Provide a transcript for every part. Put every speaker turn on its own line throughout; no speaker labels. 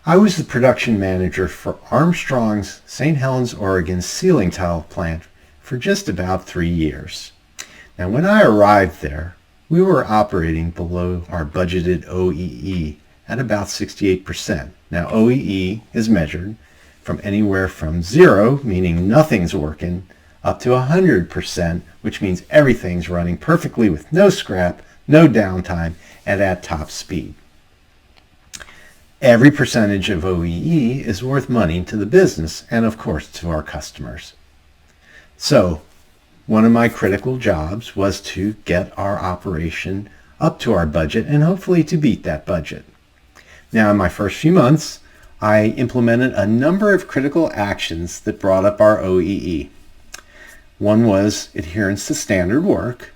I was the production manager for Armstrong's St. Helens, Oregon ceiling tile plant for just about 3 years. Now, when I arrived there, we were operating below our budgeted OEE at about 68%. Now, OEE is measured from anywhere from 0, meaning nothing's working, up to 100%, which means everything's running perfectly with no scrap, no downtime, and at top speed. Every percentage of OEE is worth money to the business and, of course, to our customers. So, one of my critical jobs was to get our operation up to our budget and hopefully to beat that budget. Now, in my first few months, I implemented a number of critical actions that brought up our OEE. One was adherence to standard work.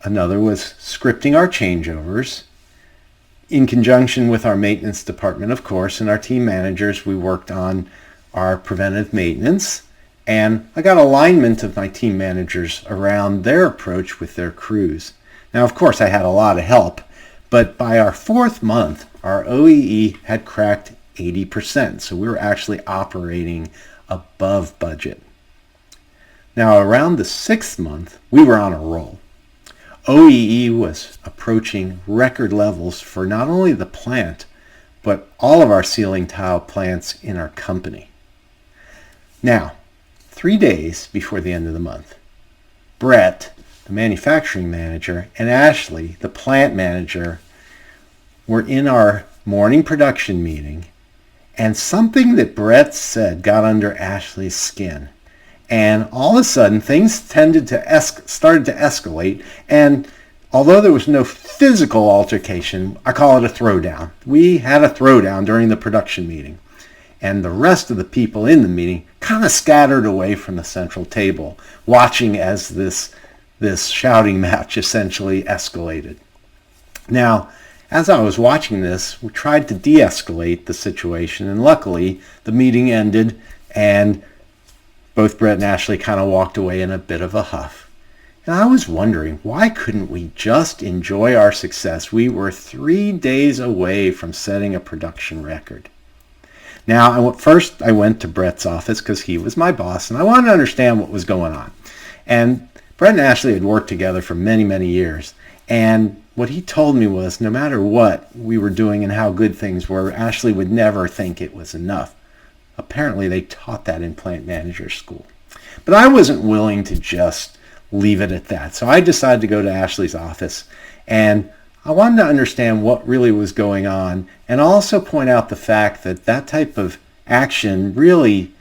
Another was scripting our changeovers. In conjunction with our maintenance department, of course, and our team managers, we worked on our preventive maintenance. And I got alignment of my team managers around their approach with their crews. Now, of course, I had a lot of help, but by our 4th month, our OEE had cracked 80%. So we were actually operating above budget. Now, around the 6th month, we were on a roll. OEE was approaching record levels for not only the plant, but all of our ceiling tile plants in our company. Now, 3 days before the end of the month, Brett, the manufacturing manager, and Ashley, the plant manager, were in our morning production meeting, and something that Brett said got under Ashley's skin. And all of a sudden, things started to escalate, and although there was no physical altercation, I call it a throwdown. We had a throwdown during the production meeting. And the rest of the people in the meeting kind of scattered away from the central table, watching as this shouting match essentially escalated. Now, as I was watching this, we tried to de-escalate the situation, and luckily the meeting ended, and both Brett and Ashley kind of walked away in a bit of a huff. And I was wondering, why couldn't we just enjoy our success? We were 3 days away from setting a production record. Now, first I went to Brett's office because he was my boss, and I wanted to understand what was going on. And Brett and Ashley had worked together for many, many years. And what he told me was no matter what we were doing and how good things were, Ashley would never think it was enough. Apparently, they taught that in plant manager school. But I wasn't willing to just leave it at that. So I decided to go to Ashley's office, and I wanted to understand what really was going on, and also point out the fact that that type of action really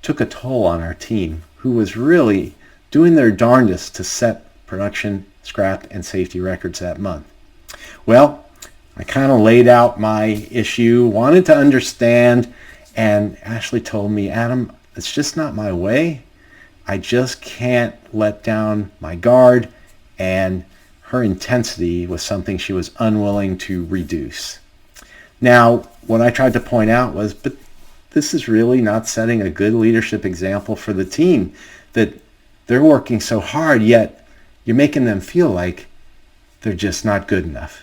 took a toll on our team, who was really doing their darndest to set production, scrap, and safety records that month. Well, I kind of laid out my issue, wanted to understand, and Ashley told me, Adam, it's just not my way. I just can't let down my guard, and her intensity was something she was unwilling to reduce. Now, what I tried to point out was, but this is really not setting a good leadership example for the team, that they're working so hard, yet you're making them feel like they're just not good enough.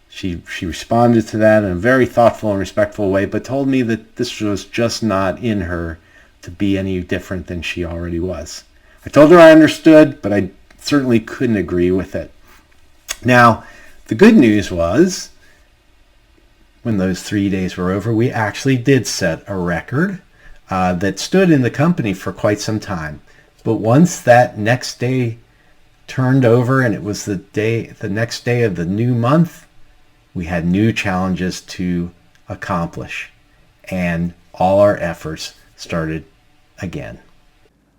She responded to that in a very thoughtful and respectful way, but told me that this was just not in her to be any different than she already was. I told her I understood, but I certainly couldn't agree with it. Now, the good news was, when those 3 days were over, we actually did set a record that stood in the company for quite some time. But once that next day turned over and it was the next day of the new month, we had new challenges to accomplish, and all our efforts started again.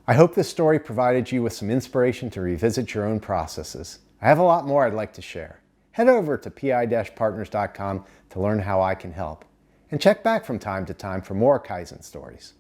I hope this story provided you with some inspiration to revisit your own processes. I have a lot more I'd like to share. Head over to pi-partners.com to learn how I can help. And check back from time to time for more Kaizen stories.